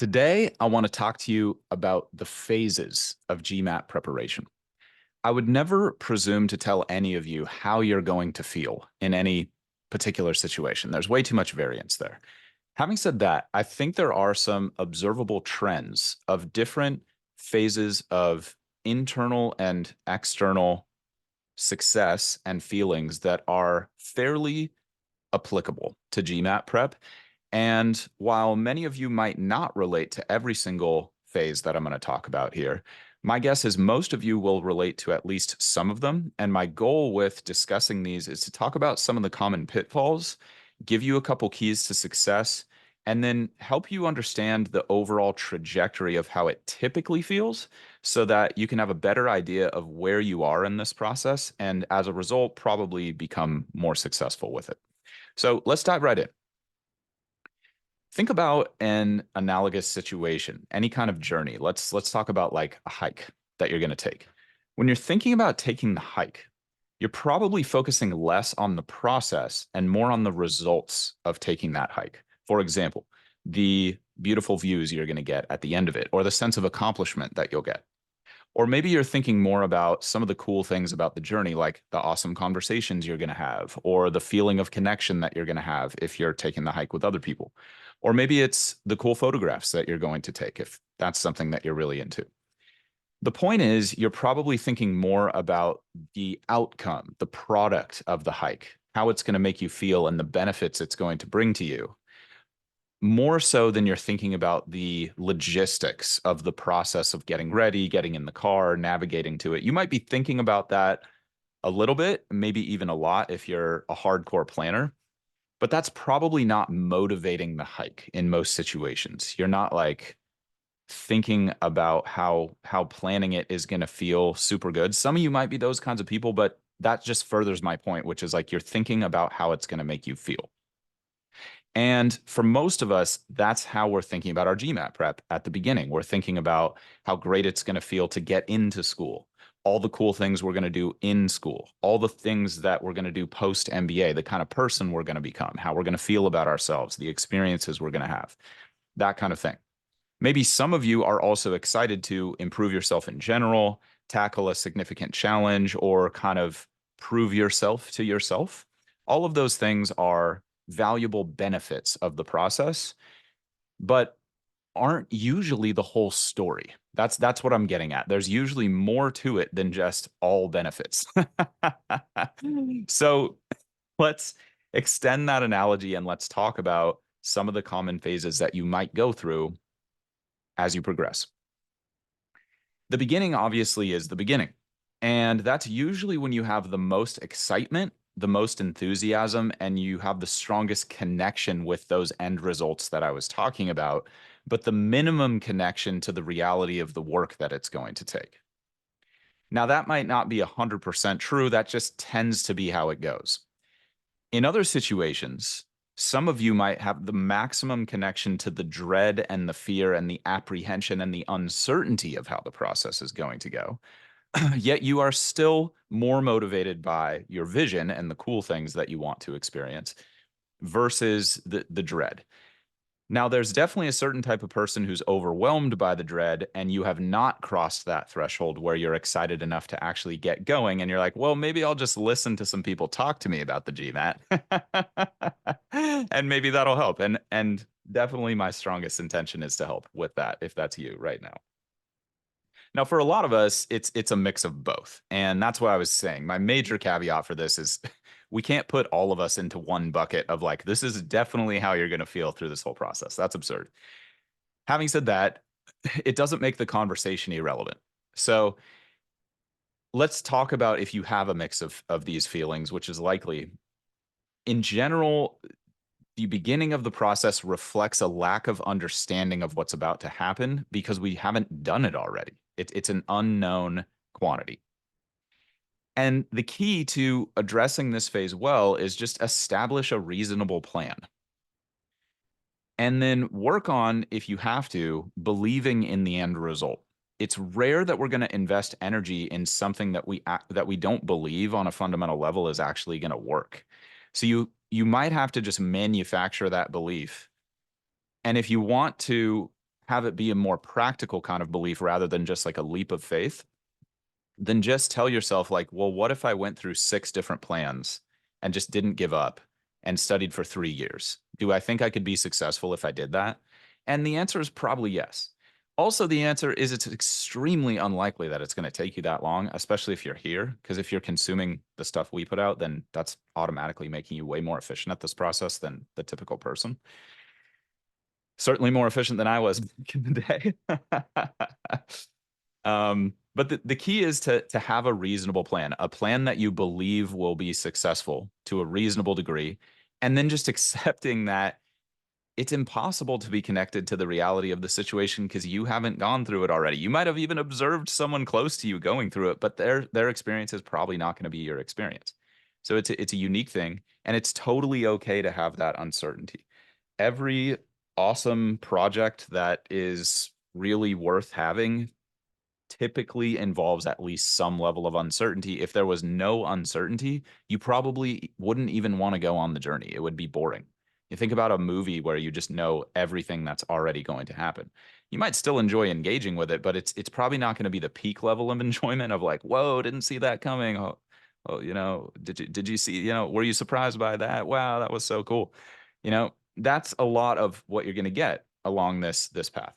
Today, I want to talk to you about the phases of GMAT preparation. I would never presume to tell any of you how you're going to feel in any particular situation. There's way too much variance there. Having said that, I think there are some observable trends of different phases of internal and external success and feelings that are fairly applicable to GMAT prep. And while many of you might not relate to every single phase that I'm going to talk about here, my guess is most of you will relate to at least some of them. And my goal with discussing these is to talk about some of the common pitfalls, give you a couple keys to success, and then help you understand the overall trajectory of how it typically feels so that you can have a better idea of where you are in this process. And as a result, probably become more successful with it. So let's dive right in. Think about an analogous situation, any kind of journey. Let's talk about like a hike that you're going to take. When you're thinking about taking the hike, you're probably focusing less on the process and more on the results of taking that hike. For example, the beautiful views you're going to get at the end of it, or the sense of accomplishment that you'll get. Or maybe you're thinking more about some of the cool things about the journey, like the awesome conversations you're going to have, or the feeling of connection that you're going to have if you're taking the hike with other people. Or maybe it's the cool photographs that you're going to take, if that's something that you're really into. The point is, you're probably thinking more about the outcome, the product of the hike, how it's going to make you feel, and the benefits it's going to bring to you, more so than you're thinking about the logistics of the process of getting ready, getting in the car, navigating to it. You might be thinking about that a little bit, maybe even a lot if you're a hardcore planner, but that's probably not motivating the hike in most situations. You're not like thinking about how planning it is going to feel super good. Some of you might be those kinds of people, but that just furthers my point, which is like you're thinking about how it's going to make you feel. And for most of us, that's how we're thinking about our GMAT prep at the beginning. We're thinking about how great it's going to feel to get into school, all the cool things we're going to do in school, all the things that we're going to do post MBA, the kind of person we're going to become, how we're going to feel about ourselves, the experiences we're going to have, that kind of thing. Maybe some of you are also excited to improve yourself in general, tackle a significant challenge, or kind of prove yourself to yourself. All of those things are valuable benefits of the process, but aren't usually the whole story. That's what I'm getting at. There's usually more to it than just all benefits. So let's extend that analogy and let's talk about some of the common phases that you might go through as you progress. The beginning obviously is the beginning. And that's usually when you have the most excitement, the most enthusiasm, and you have the strongest connection with those end results that I was talking about, but the minimum connection to the reality of the work that it's going to take. Now, that might not be 100% true. That just tends to be how it goes. In other situations, some of you might have the maximum connection to the dread and the fear and the apprehension and the uncertainty of how the process is going to go. Yet you are still more motivated by your vision and the cool things that you want to experience versus the dread. Now, there's definitely a certain type of person who's overwhelmed by the dread, and you have not crossed that threshold where you're excited enough to actually get going. And you're like, well, maybe I'll just listen to some people talk to me about the GMAT, and maybe that'll help. And definitely my strongest intention is to help with that if that's you right now. Now, for a lot of us, it's a mix of both. And that's what I was saying. My major caveat for this is we can't put all of us into one bucket of like, this is definitely how you're going to feel through this whole process. That's absurd. Having said that, it doesn't make the conversation irrelevant. So let's talk about if you have a mix of these feelings, which is likely. In general, the beginning of the process reflects a lack of understanding of what's about to happen because we haven't done it already. It's an unknown quantity. And the key to addressing this phase well is just establish a reasonable plan. And then work on, if you have to, believing in the end result. It's rare that we're going to invest energy in something that we don't believe on a fundamental level is actually going to work. So you might have to just manufacture that belief. And if you want to have it be a more practical kind of belief rather than just like a leap of faith, then just tell yourself, like, well, what if I went through 6 different plans and just didn't give up and studied for 3 years? Do I think I could be successful if I did that? And the answer is probably yes. Also, the answer is it's extremely unlikely that it's going to take you that long, especially if you're here. Because if you're consuming the stuff we put out, then that's automatically making you way more efficient at this process than the typical person. Certainly more efficient than I was back in the day. But the key is to have a reasonable plan, a plan that you believe will be successful to a reasonable degree, and then just accepting that it's impossible to be connected to the reality of the situation because you haven't gone through it already. You might have even observed someone close to you going through it, but their experience is probably not going to be your experience. So it's a unique thing, and it's totally okay to have that uncertainty. Every awesome project that is really worth having typically involves at least some level of uncertainty. If there was no uncertainty, you probably wouldn't even want to go on the journey. It would be boring. You think about a movie where you just know everything that's already going to happen. You might still enjoy engaging with it, but it's probably not going to be the peak level of enjoyment of like, whoa, didn't see that coming. Oh, did you see, were you surprised by that? Wow, that was so cool. That's a lot of what you're going to get along this path.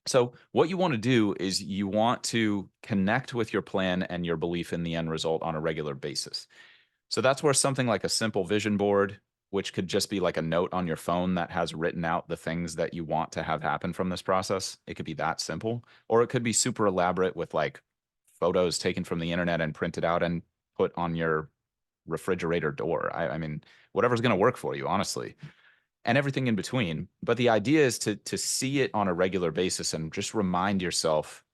So what you want to do is you want to connect with your plan and your belief in the end result on a regular basis. So that's where something like a simple vision board, which could just be like a note on your phone that has written out the things that you want to have happen from this process. It could be that simple, or it could be super elaborate with like photos taken from the internet and printed out and put on your refrigerator door. I mean, whatever's going to work for you, honestly, and everything in between. But the idea is to see it on a regular basis and just remind yourself,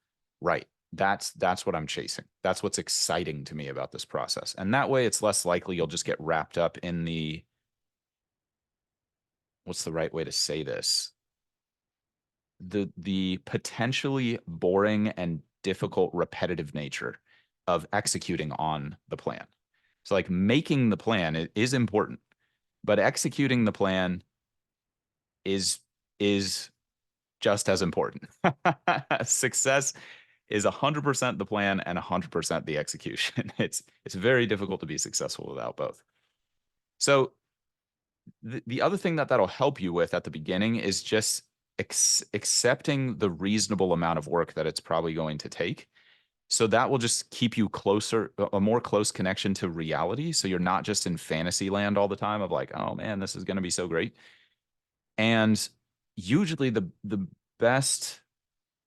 right, that's what I'm chasing. That's what's exciting to me about this process. And that way it's less likely you'll just get wrapped up in what's the right way to say this? The potentially boring and difficult repetitive nature of executing on the plan. So like making the plan is important, but executing the plan is just as important. Success is 100% the plan and 100% the execution. It's very difficult to be successful without both. So the other thing that'll help you with at the beginning is just accepting the reasonable amount of work that it's probably going to take. So that will just keep you closer, a more close connection to reality. So you're not just in fantasy land all the time of like, oh man, this is going to be so great. And usually the best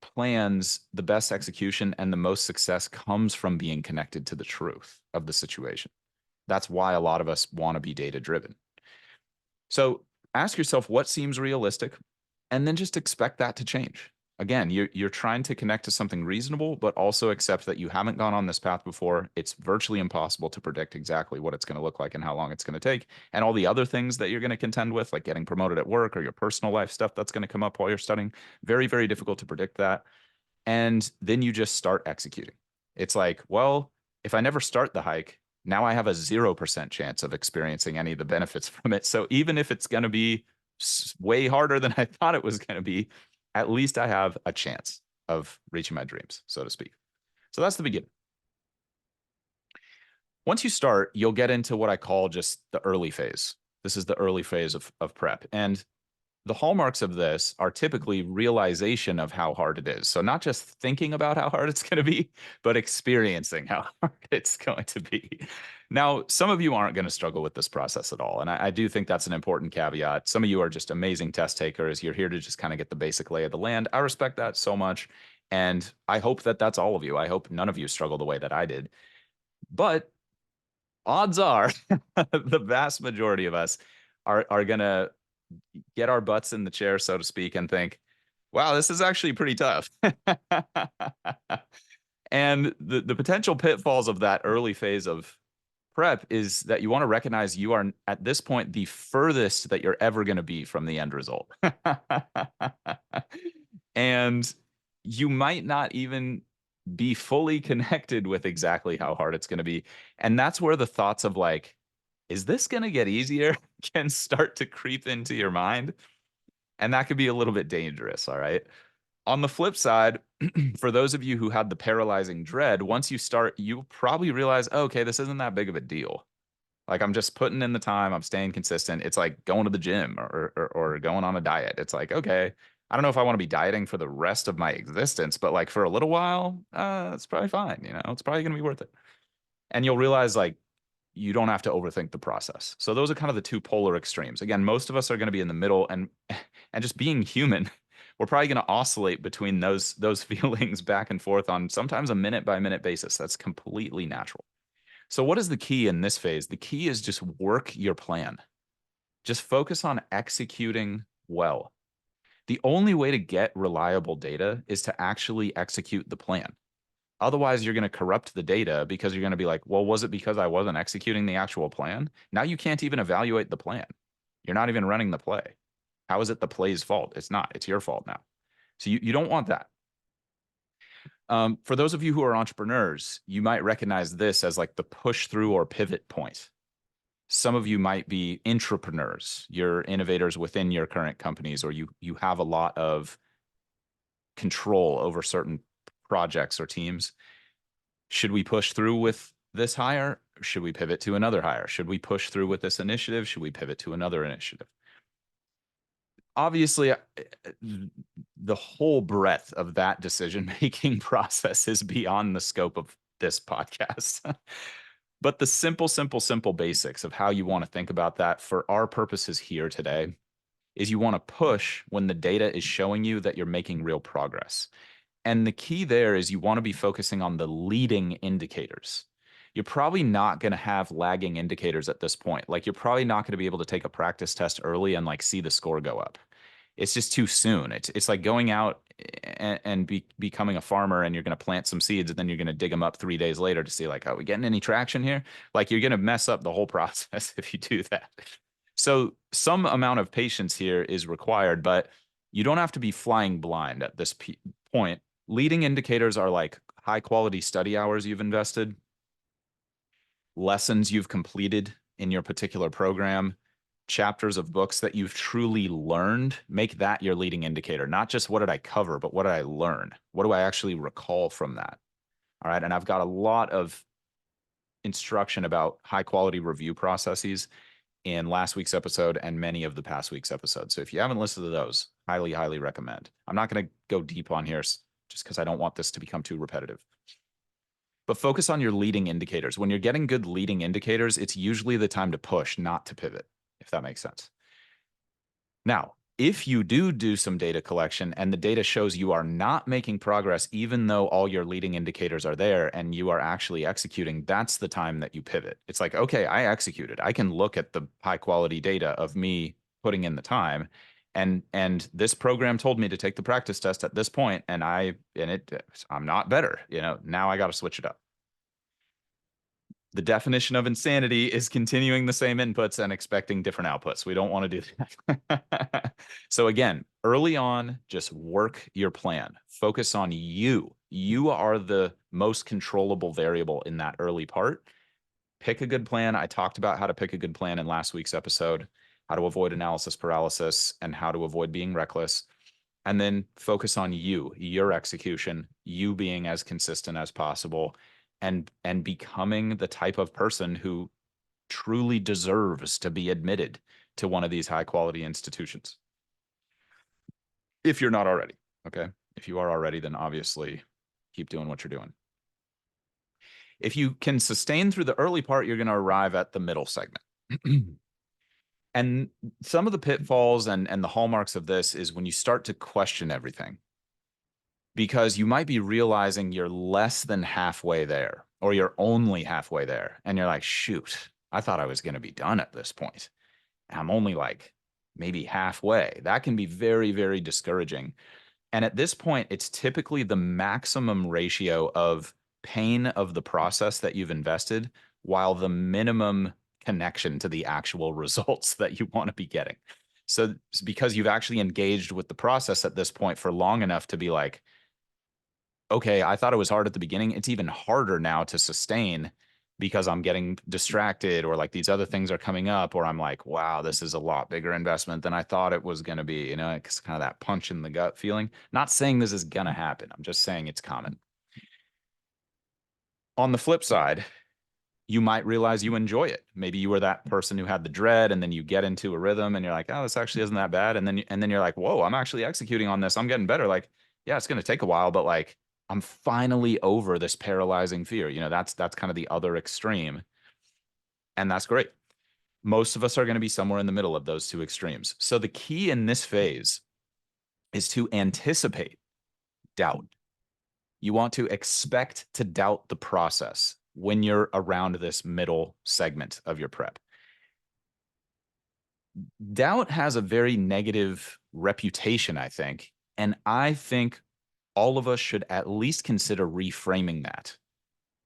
plans, the best execution, and the most success comes from being connected to the truth of the situation. That's why a lot of us want to be data driven. So ask yourself what seems realistic, and then just expect that to change. Again, you're trying to connect to something reasonable, but also accept that you haven't gone on this path before. It's virtually impossible to predict exactly what it's going to look like and how long it's going to take. And all the other things that you're going to contend with, like getting promoted at work or your personal life stuff that's going to come up while you're studying, very, very difficult to predict that. And then you just start executing. It's like, well, if I never start the hike, now I have a 0% chance of experiencing any of the benefits from it. So even if it's going to be way harder than I thought it was going to be, at least I have a chance of reaching my dreams, so to speak. So that's the beginning. Once you start, you'll get into what I call just the early phase. This is the early phase of prep. And the hallmarks of this are typically realization of how hard it is. So not just thinking about how hard it's going to be, but experiencing how hard it's going to be. Now, some of you aren't going to struggle with this process at all. And I do think that's an important caveat. Some of you are just amazing test takers. You're here to just kind of get the basic lay of the land. I respect that so much. And I hope that that's all of you. I hope none of you struggle the way that I did. But odds are the vast majority of us are going to get our butts in the chair, so to speak, and think, wow, this is actually pretty tough. And the potential pitfalls of that early phase of prep is that you want to recognize you are at this point the furthest that you're ever going to be from the end result. And you might not even be fully connected with exactly how hard it's going to be. And that's where the thoughts of like, is this going to get easier can start to creep into your mind. And that could be a little bit dangerous, all right? On the flip side, for those of you who had the paralyzing dread, once you start, you probably realize, oh, okay, this isn't that big of a deal. Like I'm just putting in the time, I'm staying consistent. It's like going to the gym or going on a diet. It's like, okay, I don't know if I want to be dieting for the rest of my existence, but like for a little while, it's probably fine. You know, it's probably going to be worth it. And you'll realize like you don't have to overthink the process. So those are kind of the two polar extremes. Again, most of us are going to be in the middle and just being human, we're probably going to oscillate between those feelings back and forth on sometimes a minute by minute basis. That's completely natural. So what is the key in this phase? The key is just work your plan. Just focus on executing well. The only way to get reliable data is to actually execute the plan. Otherwise, you're going to corrupt the data because you're going to be like, well, was it because I wasn't executing the actual plan? Now you can't even evaluate the plan. You're not even running the play. How is it the play's fault? It's not. It's your fault now. So you don't want that. For those of you who are entrepreneurs, you might recognize this as like the push through or pivot point. Some of you might be intrapreneurs. You're innovators within your current companies, or you have a lot of control over certain projects or teams. Should we push through with this hire? Should we pivot to another hire? Should we push through with this initiative? Should we pivot to another initiative? Obviously, the whole breadth of that decision-making process is beyond the scope of this podcast. But the simple basics of how you want to think about that for our purposes here today is you want to push when the data is showing you that you're making real progress. And the key there is you want to be focusing on the leading indicators. You're probably not going to have lagging indicators at this point. Like you're probably not going to be able to take a practice test early and like see the score go up. It's just too soon. It's like going out and becoming a farmer and you're going to plant some seeds and then you're going to dig them up 3 days later to see like, are we getting any traction here? Like you're going to mess up the whole process if you do that. So some amount of patience here is required, but you don't have to be flying blind at this point. Leading indicators are like high quality study hours you've invested, lessons you've completed in your particular program, chapters of books that you've truly learned. Make that your leading indicator. Not just what did I cover, but what did I learn? What do I actually recall from that? All right. And I've got a lot of instruction about high quality review processes in last week's episode and many of the past week's episodes. So if you haven't listened to those, highly recommend. I'm not going to go deep on here just because I don't want this to become too repetitive. But focus on your leading indicators. When you're getting good leading indicators, it's usually the time to push, not to pivot, if that makes sense. Now, if you do some data collection and the data shows you are not making progress, even though all your leading indicators are there and you are actually executing, that's the time that you pivot. It's like, okay, I executed. I can look at the high quality data of me putting in the time. And this program told me to take the practice test at this point, and I'm not better. You know, now I got to switch it up. The definition of insanity is continuing the same inputs and expecting different outputs. We don't want to do that. So again, early on, just work your plan. Focus on you. You are the most controllable variable in that early part. Pick a good plan. I talked about how to pick a good plan in last week's episode, how to avoid analysis paralysis, and how to avoid being reckless. And then focus on you, your execution, you being as consistent as possible, and becoming the type of person who truly deserves to be admitted to one of these high quality institutions. If you're not already, okay? If you are already, then obviously keep doing what you're doing. If you can sustain through the early part, you're going to arrive at the middle segment. And some of the pitfalls and the hallmarks of this is when you start to question everything, because you might be realizing you're less than halfway there, or you're only halfway there. And you're like, shoot, I thought I was going to be done at this point. I'm only like maybe halfway. That can be very discouraging. And at this point, it's typically the maximum ratio of pain of the process that you've invested, while the minimum connection to the actual results that you want to be getting. So it's because you've actually engaged with the process at this point for long enough to be like, okay, I thought it was hard at the beginning. It's even harder now to sustain because I'm getting distracted or like these other things are coming up, or I'm like, wow, this is a lot bigger investment than I thought it was going to be. You know, it's kind of that punch in the gut feeling. Not saying this is going to happen. I'm just saying it's common. On the flip side, you might realize you enjoy it. Maybe you were that person who had the dread, and then you get into a rhythm and you're like, oh, this actually isn't that bad. And then you're like, whoa, I'm actually executing on this. I'm getting better. Like, yeah, it's going to take a while, but like I'm finally over this paralyzing fear. You know, that's kind of the other extreme. And that's great. Most of us are going to be somewhere in the middle of those two extremes. So the key in this phase is to anticipate doubt. You want to expect to doubt the process when you're around this middle segment of your prep. Doubt has a very negative reputation, I think. And I think all of us should at least consider reframing that.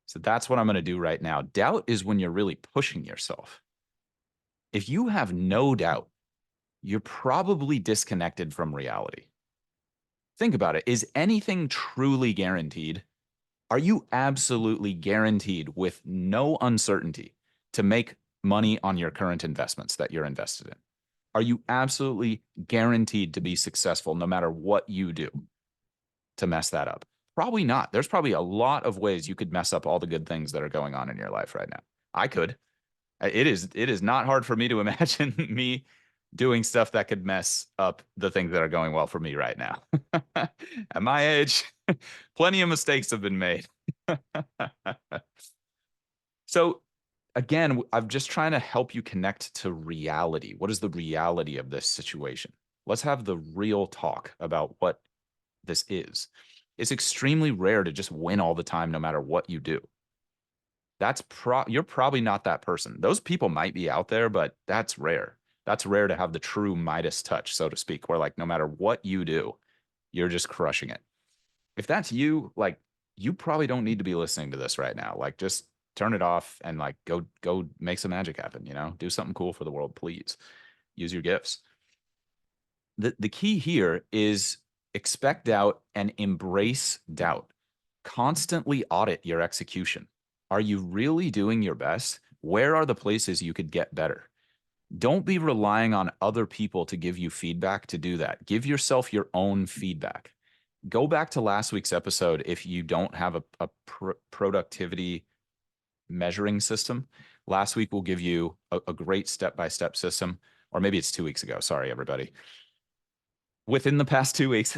So that's what I'm going to do right now. Doubt is when you're really pushing yourself. If you have no doubt, you're probably disconnected from reality. Think about it. Is anything truly guaranteed? Are you absolutely guaranteed with no uncertainty to make money on your current investments that you're invested in? Are you absolutely guaranteed to be successful no matter what you do to mess that up? Probably not. There's probably a lot of ways you could mess up all the good things that are going on in your life right now. I could. It is not hard for me to imagine me doing stuff that could mess up the things that are going well for me right now. At my age, plenty of mistakes have been made. So again, I'm just trying to help you connect to reality. What is the reality of this situation? Let's have the real talk about what this is. It's extremely rare to just win all the time, no matter what you do. You're probably not that person. Those people might be out there, but that's rare. That's rare to have the true Midas touch, so to speak, where like no matter what you do, you're just crushing it. If that's you, like you probably don't need to be listening to this right now. Like just turn it off and like go make some magic happen, you know? Do something cool for the world, please. Use your gifts. The key here is expect doubt and embrace doubt. Constantly audit your execution. Are you really doing your best? Where are the places you could get better? Don't be relying on other people to give you feedback to do that. Give yourself your own feedback. Go back to last week's episode if you don't have a productivity measuring system. Last week, we'll give you a great step-by-step system, or maybe it's 2 weeks ago. Sorry, everybody. Within the past 2 weeks,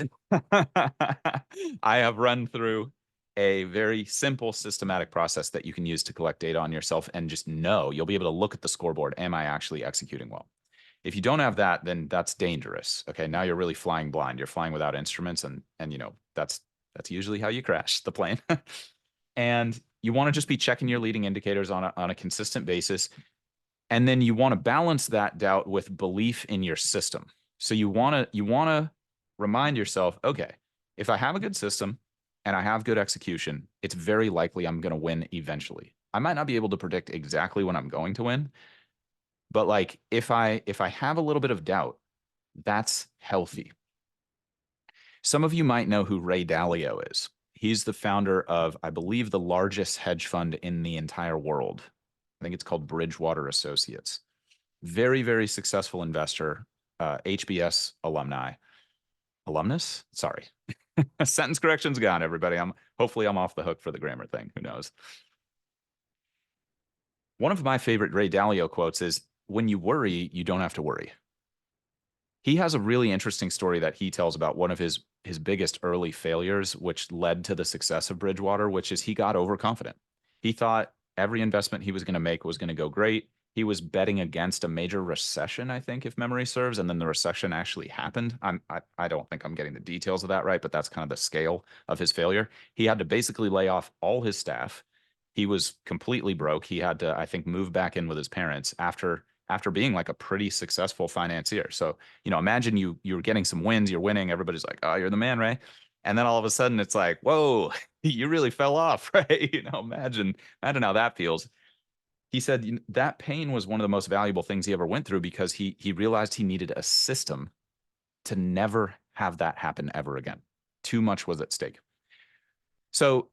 I have run through a very simple systematic process that you can use to collect data on yourself and just know you'll be able to look at the scoreboard. Am I actually executing well? If you don't have that, then that's dangerous. Okay, now you're really flying blind. You're flying without instruments, and you know that's usually how you crash the plane. And you want to just be checking your leading indicators on a consistent basis. And then you want to balance that doubt with belief in your system. So you want to remind yourself, okay, if I have a good system and I have good execution, it's very likely I'm going to win eventually. I might not be able to predict exactly when I'm going to win, but like if I have a little bit of doubt, that's healthy. Some of you might know who Ray Dalio is. He's the founder of, I believe, the largest hedge fund in the entire world. I think it's called Bridgewater Associates. Very, very successful investor, HBS alumnus. Sorry, sentence correction's gone. Everybody, hopefully I'm off the hook for the grammar thing. Who knows? One of my favorite Ray Dalio quotes is, "When you worry, you don't have to worry." He has a really interesting story that he tells about one of his biggest early failures, which led to the success of Bridgewater, which is he got overconfident. He thought every investment he was going to make was going to go great. He was betting against a major recession, I think, if memory serves, and then the recession actually happened. I don't think I'm getting the details of that right, but that's kind of the scale of his failure. He had to basically lay off all his staff. He was completely broke. He had to, I think, move back in with his parents after being like a pretty successful financier. So, you know, imagine you're getting some wins, you're winning, everybody's like, "Oh, you're the man, Ray." And then all of a sudden it's like, "Whoa, you really fell off," right? You know, imagine how that feels. He said that pain was one of the most valuable things he ever went through because he realized he needed a system to never have that happen ever again. Too much was at stake. So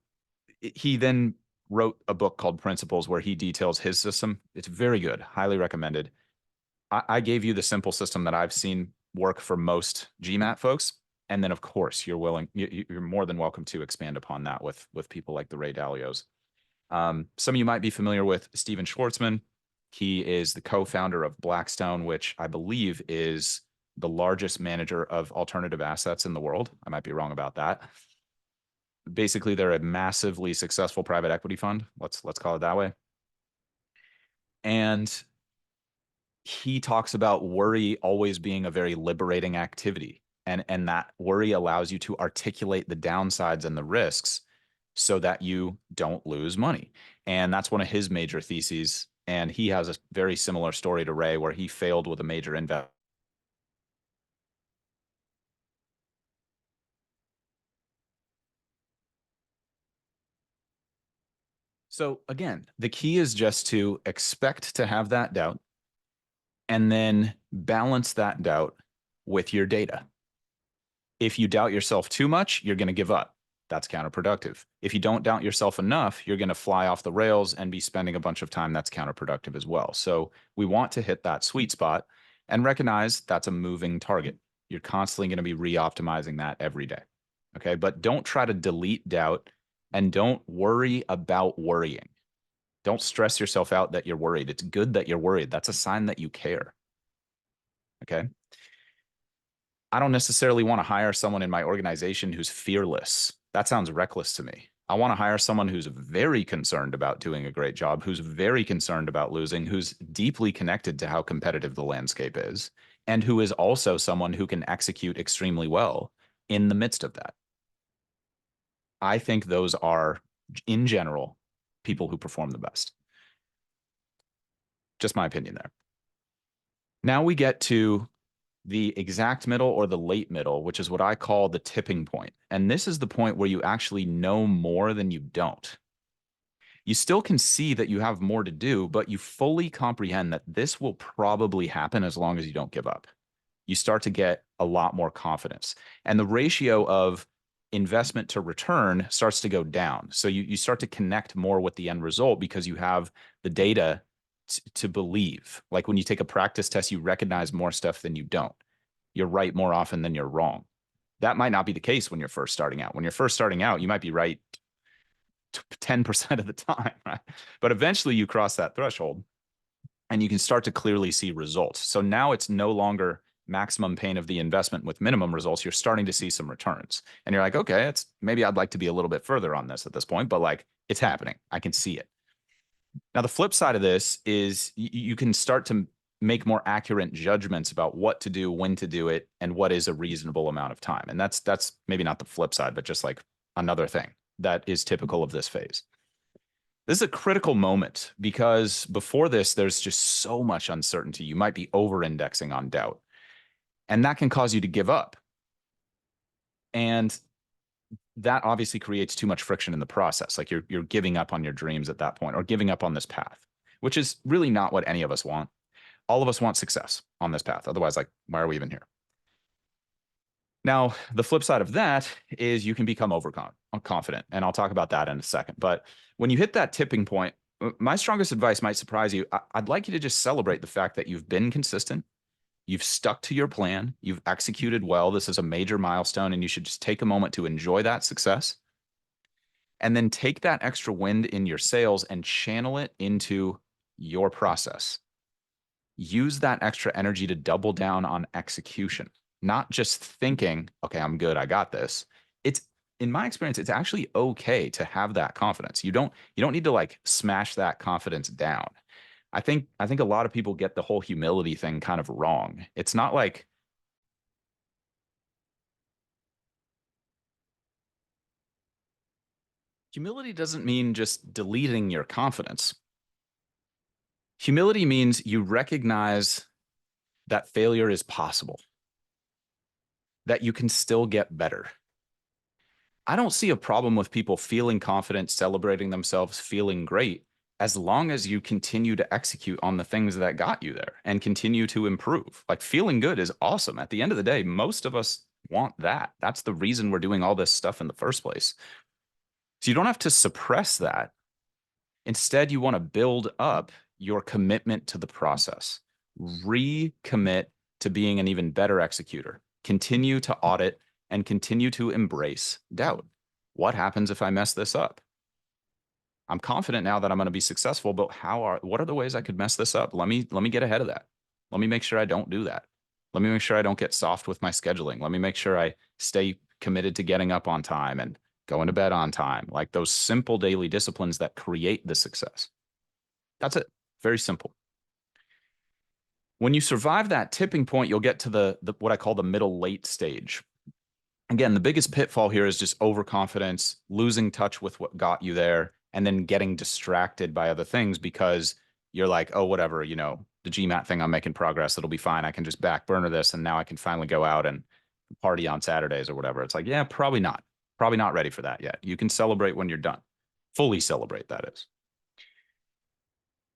he then wrote a book called Principles where he details his system. It's very good, highly recommended. I gave you the simple system that I've seen work for most GMAT folks. And then, of course, you're more than welcome to expand upon that with people like the Ray Dalios. Some of you might be familiar with Steven Schwartzman. He is the co-founder of Blackstone, which I believe is the largest manager of alternative assets in the world. I might be wrong about that. Basically, they're a massively successful private equity fund. Let's call it that way. And he talks about worry always being a very liberating activity. And that worry allows you to articulate the downsides and the risks so that you don't lose money. And that's one of his major theses. And he has a very similar story to Ray, where he failed with a major investment. So again, the key is just to expect to have that doubt and then balance that doubt with your data. If you doubt yourself too much, you're going to give up. That's counterproductive. If you don't doubt yourself enough, you're going to fly off the rails and be spending a bunch of time that's counterproductive as well. So we want to hit that sweet spot and recognize that's a moving target. You're constantly going to be re-optimizing that every day. Okay. But don't try to delete doubt and don't worry about worrying. Don't stress yourself out that you're worried. It's good that you're worried. That's a sign that you care. Okay. I don't necessarily want to hire someone in my organization who's fearless. That sounds reckless to me. I want to hire someone who's very concerned about doing a great job, who's very concerned about losing, who's deeply connected to how competitive the landscape is, and who is also someone who can execute extremely well in the midst of that. I think those are, in general, people who perform the best. Just my opinion there. Now we get to the exact middle or the late middle, which is what I call the tipping point. And this is the point where you actually know more than you don't. You still can see that you have more to do, but you fully comprehend that this will probably happen as long as you don't give up. You start to get a lot more confidence. And the ratio of investment to return starts to go down. So you start to connect more with the end result because you have the data to believe. Like when you take a practice test, you recognize more stuff than you don't. You're right more often than you're wrong. That might not be the case when you're first starting out. When you're first starting out, you might be right 10% of the time, right? But eventually you cross that threshold and you can start to clearly see results. So now it's no longer maximum pain of the investment with minimum results. You're starting to see some returns. And you're like, okay, maybe I'd like to be a little bit further on this at this point, but like it's happening. I can see it. Now, the flip side of this is you can start to make more accurate judgments about what to do, when to do it, and what is a reasonable amount of time. And that's maybe not the flip side, but just like another thing that is typical of this phase. This is a critical moment because before this, there's just so much uncertainty. You might be over-indexing on doubt, and that can cause you to give up. And that obviously creates too much friction in the process. Like you're giving up on your dreams at that point or giving up on this path, which is really not what any of us want. All of us want success on this path. Otherwise, like, why are we even here? Now, the flip side of that is you can become overconfident, and I'll talk about that in a second. But when you hit that tipping point, my strongest advice might surprise you. I'd like you to just celebrate the fact that you've been consistent. You've stuck to your plan. You've executed well. This is a major milestone, and you should just take a moment to enjoy that success. And then take that extra wind in your sails and channel it into your process. Use that extra energy to double down on execution, not just thinking, okay, I'm good, I got this. It's, in my experience, it's actually okay to have that confidence. You don't need to like smash that confidence down. I think a lot of people get the whole humility thing kind of wrong. It's not like humility doesn't mean just deleting your confidence. Humility means you recognize that failure is possible, that you can still get better. I don't see a problem with people feeling confident, celebrating themselves, feeling great, as long as you continue to execute on the things that got you there and continue to improve. Like feeling good is awesome. At the end of the day, most of us want that. That's the reason we're doing all this stuff in the first place. So you don't have to suppress that. Instead, you want to build up your commitment to the process. Recommit to being an even better executor. Continue to audit and continue to embrace doubt. What happens if I mess this up? I'm confident now that I'm going to be successful, but what are the ways I could mess this up? Let me get ahead of that. Let me make sure I don't do that. Let me make sure I don't get soft with my scheduling. Let me make sure I stay committed to getting up on time and going to bed on time. Like those simple daily disciplines that create the success. That's it. Very simple. When you survive that tipping point, you'll get to the what I call the middle late stage. Again, the biggest pitfall here is just overconfidence, losing touch with what got you there, and then getting distracted by other things because you're like, oh, whatever, you know, the GMAT thing, I'm making progress. It'll be fine. I can just back burner this, and now I can finally go out and party on Saturdays or whatever. It's like, yeah, probably not. Probably not ready for that yet. You can celebrate when you're done. Fully celebrate, that is.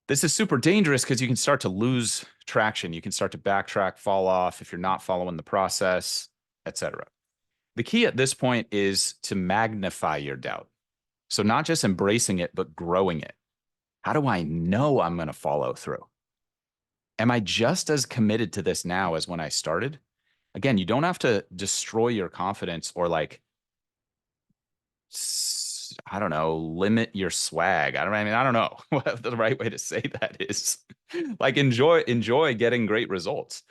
This is super dangerous because you can start to lose traction. You can start to backtrack, fall off if you're not following the process, etc. The key at this point is to magnify your doubt. So not just embracing it, but growing it. How do I know I'm going to follow through? Am I just as committed to this now as when I started? Again, you don't have to destroy your confidence or like, I don't know, limit your swag. I don't know what the right way to say that is. Like enjoy getting great results.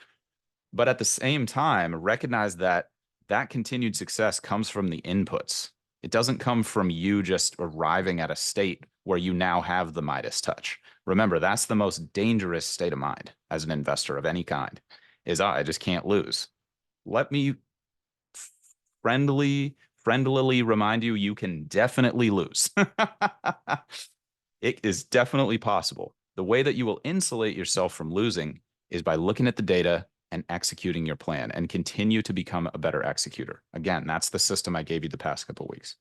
But at the same time, recognize that that continued success comes from the inputs. It doesn't come from you just arriving at a state where you now have the Midas touch. Remember, that's the most dangerous state of mind as an investor of any kind, is I just can't lose. Let me friendly remind you, you can definitely lose. It is definitely possible. The way that you will insulate yourself from losing is by looking at the data and executing your plan and continue to become a better executor. Again, that's the system I gave you the past couple of weeks.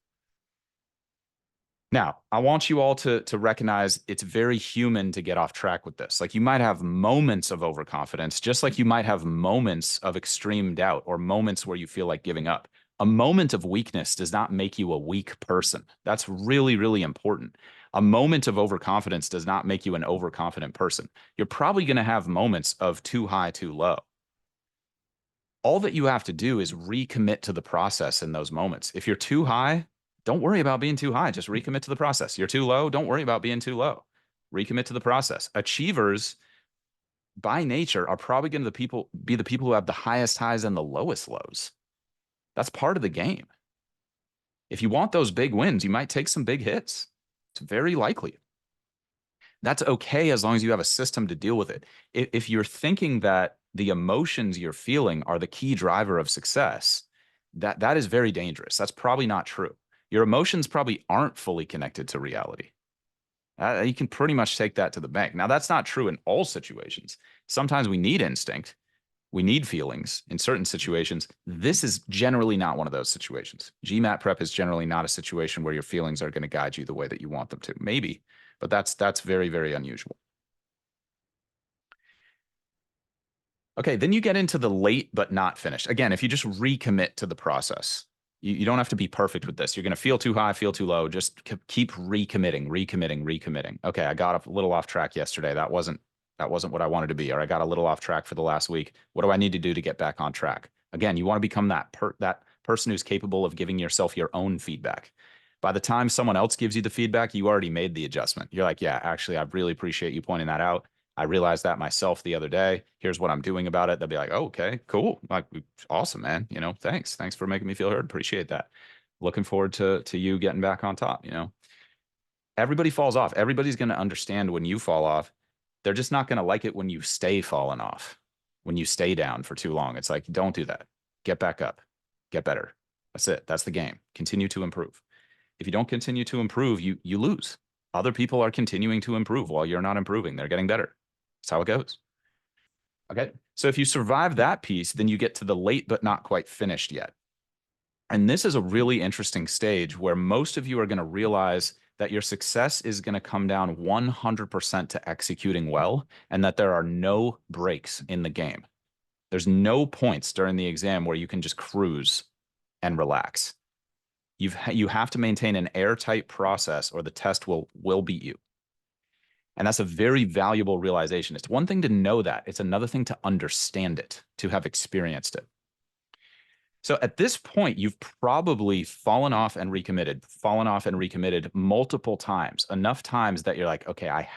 Now, I want you all to recognize it's very human to get off track with this. Like you might have moments of overconfidence, just like you might have moments of extreme doubt or moments where you feel like giving up. A moment of weakness does not make you a weak person. That's really, really important. A moment of overconfidence does not make you an overconfident person. You're probably going to have moments of too high, too low. All that you have to do is recommit to the process in those moments. If you're too high, don't worry about being too high. Just recommit to the process. You're too low. Don't worry about being too low. Recommit to the process. Achievers, by nature, are probably going to be the people who have the highest highs and the lowest lows. That's part of the game. If you want those big wins, you might take some big hits. It's very likely. That's okay as long as you have a system to deal with it. If you're thinking that the emotions you're feeling are the key driver of success, that is very dangerous. That's probably not true. Your emotions probably aren't fully connected to reality. You can pretty much take that to the bank. Now, that's not true in all situations. Sometimes we need instinct. We need feelings in certain situations. This is generally not one of those situations. GMAT prep is generally not a situation where your feelings are going to guide you the way that you want them to. Maybe, but that's very, very unusual. Okay, then you get into the late but not finished. Again, if you just recommit to the process, you don't have to be perfect with this. You're going to feel too high, feel too low. Just keep recommitting. Okay, I got a little off track yesterday. That wasn't what I wanted to be, or I got a little off track for the last week. What do I need to do to get back on track? Again, you want to become that person who's capable of giving yourself your own feedback. By the time someone else gives you the feedback, you already made the adjustment. You're like, yeah, actually, I really appreciate you pointing that out. I realized that myself the other day. Here's what I'm doing about it. They'll be like, oh, okay, cool. Like, awesome, man. You know, thanks. Thanks for making me feel heard. Appreciate that. Looking forward to you getting back on top, you know. Everybody falls off. Everybody's going to understand when you fall off. They're just not going to like it when you stay falling off, when you stay down for too long. It's like, don't do that. Get back up. Get better. That's it. That's the game. Continue to improve. If you don't continue to improve, you lose. Other people are continuing to improve while you're not improving. They're getting better. That's how it goes. Okay. So if you survive that piece, then you get to the late but not quite finished yet. And this is a really interesting stage where most of you are going to realize that your success is going to come down 100% to executing well, and that there are no breaks in the game. There's no points during the exam where you can just cruise and relax. You have to maintain an airtight process or the test will beat you. And that's a very valuable realization. It's one thing to know that. It's another thing to understand it, to have experienced it. So at this point, you've probably fallen off and recommitted multiple times, enough times that you're like, okay,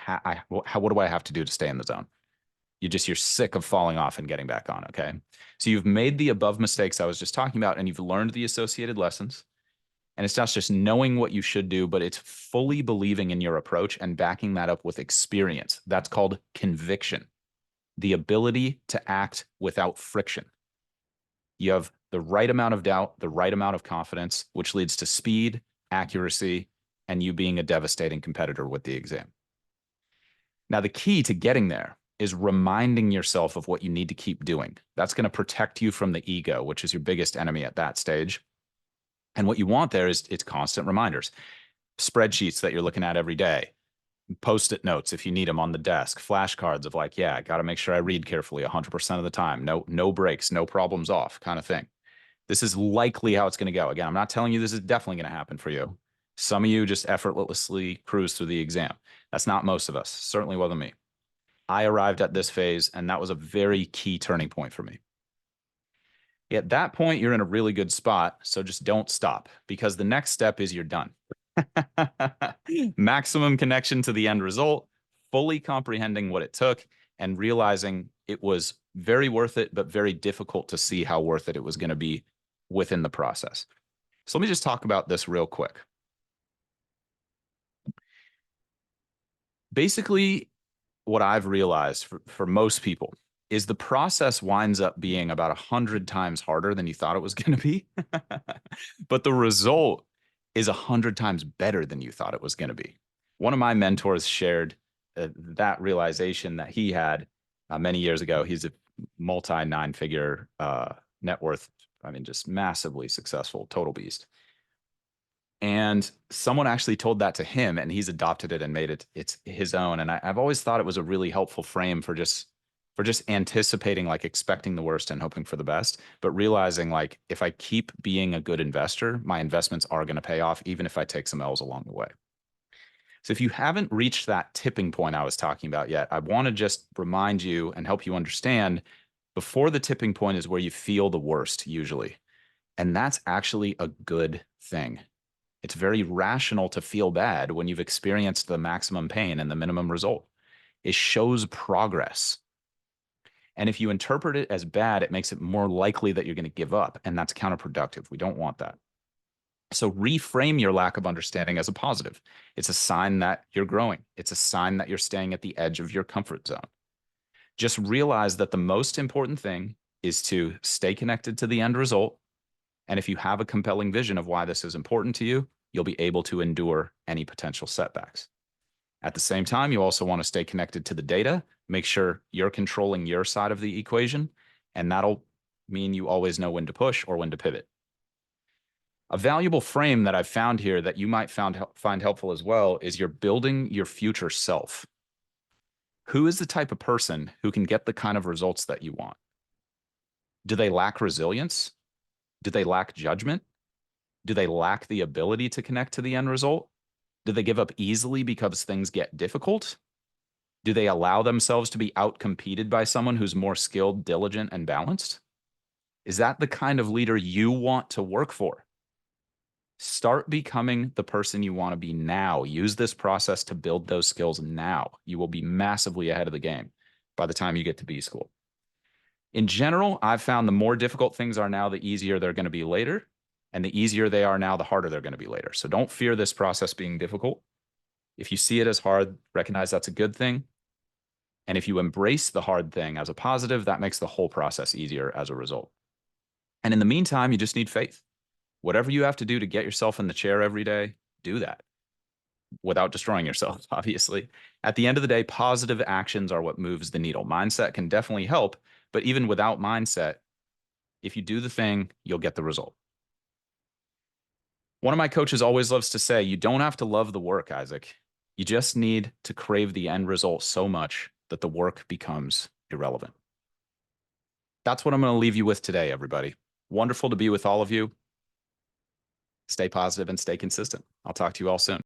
what do I have to do to stay in the zone? You're sick of falling off and getting back on. Okay. So you've made the above mistakes I was just talking about, and you've learned the associated lessons. And it's not just knowing what you should do, but it's fully believing in your approach and backing that up with experience. That's called conviction, the ability to act without friction. You have the right amount of doubt, the right amount of confidence, which leads to speed, accuracy, and you being a devastating competitor with the exam. Now, the key to getting there is reminding yourself of what you need to keep doing. That's going to protect you from the ego, which is your biggest enemy at that stage. And what you want there is it's constant reminders, spreadsheets that you're looking at every day, post-it notes if you need them on the desk, flashcards of like, yeah, I got to make sure I read carefully 100% of the time. No breaks, no problems off kind of thing. This is likely how it's going to go. Again, I'm not telling you this is definitely going to happen for you. Some of you just effortlessly cruise through the exam. That's not most of us. Certainly wasn't me. I arrived at this phase, and that was a very key turning point for me. At that point, you're in a really good spot, so just don't stop, because the next step is you're done. Maximum connection to the end result, fully comprehending what it took, and realizing it was very worth it, but very difficult to see how worth it was going to be within the process. So let me just talk about this real quick. Basically, what I've realized for most people is the process winds up being about 100 times harder than you thought it was going to be. But the result is 100 times better than you thought it was going to be. One of my mentors shared that realization that he had many years ago. He's a multi nine-figure net worth, I mean, just massively successful, total beast. And someone actually told that to him, and he's adopted it and made it's his own. And I've always thought it was a really helpful frame for just anticipating, like expecting the worst and hoping for the best, but realizing like if I keep being a good investor, my investments are going to pay off, even if I take some L's along the way. So if you haven't reached that tipping point I was talking about yet, I want to just remind you and help you understand before the tipping point is where you feel the worst usually. And that's actually a good thing. It's very rational to feel bad when you've experienced the maximum pain and the minimum result. It shows progress. And if you interpret it as bad, it makes it more likely that you're going to give up. And that's counterproductive. We don't want that. So reframe your lack of understanding as a positive. It's a sign that you're growing. It's a sign that you're staying at the edge of your comfort zone. Just realize that the most important thing is to stay connected to the end result. And if you have a compelling vision of why this is important to you, you'll be able to endure any potential setbacks. At the same time, you also want to stay connected to the data, make sure you're controlling your side of the equation, and that'll mean you always know when to push or when to pivot. A valuable frame that I've found here that you might find helpful as well is you're building your future self. Who is the type of person who can get the kind of results that you want? Do they lack resilience? Do they lack judgment? Do they lack the ability to connect to the end result? Do they give up easily because things get difficult? Do they allow themselves to be outcompeted by someone who's more skilled, diligent, and balanced? Is that the kind of leader you want to work for? Start becoming the person you want to be now. Use this process to build those skills now. You will be massively ahead of the game by the time you get to B school. In general, I've found the more difficult things are now, the easier they're going to be later. And the easier they are now, the harder they're going to be later. So don't fear this process being difficult. If you see it as hard, recognize that's a good thing. And if you embrace the hard thing as a positive, that makes the whole process easier as a result. And in the meantime, you just need faith. Whatever you have to do to get yourself in the chair every day, do that without destroying yourself, obviously. At the end of the day, positive actions are what moves the needle. Mindset can definitely help, but even without mindset, if you do the thing, you'll get the result. One of my coaches always loves to say, you don't have to love the work, Isaac. You just need to crave the end result so much that the work becomes irrelevant. That's what I'm going to leave you with today, everybody. Wonderful to be with all of you. Stay positive and stay consistent. I'll talk to you all soon.